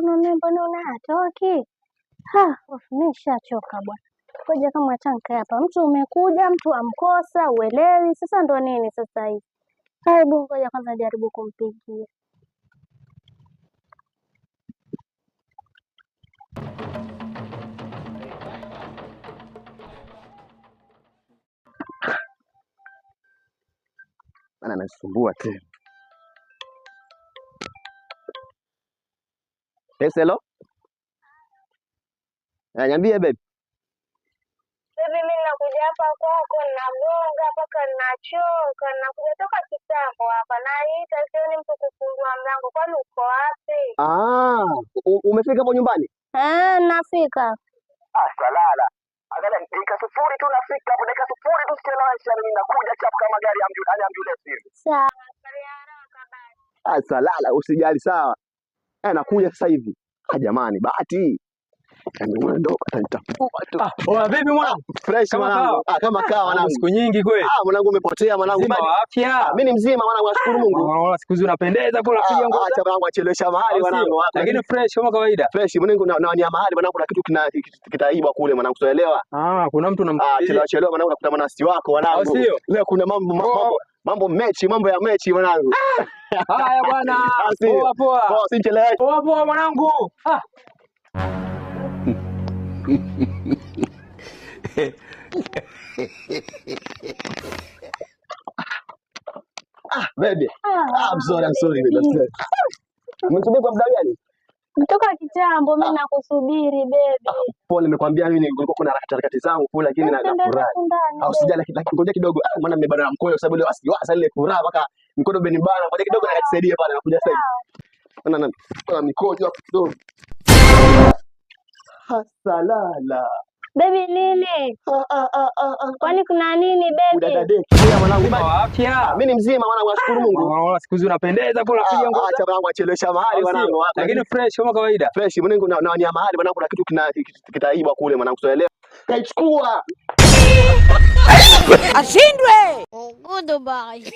mbona unatoki? Nimeshachoka bwana. Ngoja kama tanka hapa. Mtu umekuja, mtu amkosa, uelewi. Sasa ndo nini sasa hivi? Hebu ngoja kwanza jaribu kumpigia. Bana anasumbua tena. Yes, hello? Niambie baby. Baby, mimi nakuja hapa kwako, nagonga mpaka ninachoka, nakuja toka kitambo hapa. Naita sioni mtu kufungua mlango. Kwani uko wapi? Umefika hapo nyumbani? Nafika. Salala. Angalia dakika 0 tu nafika hapo, dakika 0 tu sichelewa, mimi nakuja chapa kama gari ya ambulance hivi. Sawa, kari haraka basi. Salala, usijali sawa. Nakuja sasa hivi. Jamani, bahati. Ndo atanitafua tu. Vipi mwanangu? Fresh mwanangu. Kama kawa mwanangu. Siku nyingi kweli. Mwanangu umepotea mwanangu. Mzima wa afya? Mimi ni mzima mwanangu, nashukuru Mungu. Unaona siku hizi unapendeza kwa unapiga nguo. Acha mwanangu achelewesha mahali mwanangu. Lakini fresh kama kawaida. Fresh mwanangu, na nia mahali mwanangu, kuna kitu kitaibwa kule mwanangu, unaelewa? Kuna mtu unampigia. Chelewa mwanangu, unakuta mwanasi wako mwanangu. Leo kuna mambo ya mechi mwanangu. Haya bwana. Poa. Usichelewe. Poa mwanangu. Baby. I'm sorry baby. Umesubiri kwa muda gani? Kutoka kitambo mimi nakusubiri baby. Pole, nimekwambia mimi nilikuwa kuna harakati zangu kule, lakini nafurahi. Usijali, lakini ngoja kidogo. Maana nimebana na mkono kwa sababu leo asiwasa ile furaha mpaka mkono umenibana. Ngoja kidogo nakusaidia pale, nakuja sasa hivi. Na mikojo hapo kidogo. Salala. Baby nini? Kwani kuna nini baby? Udadadeki mwanangu, wa afya. Mimi ni mzima mwanangu, nashukuru Mungu. Unaona siku hizi unapendeza kwa unapiga nguo. Acha mwanangu achelewesha mahali mwanangu. Lakini fresh kama kawaida. Fresh mwanangu, na nia mahali mwanangu, kuna kitu kitaibwa kule mwanangu, unaelewa? Kaichukua. Ashindwe. Goodbye.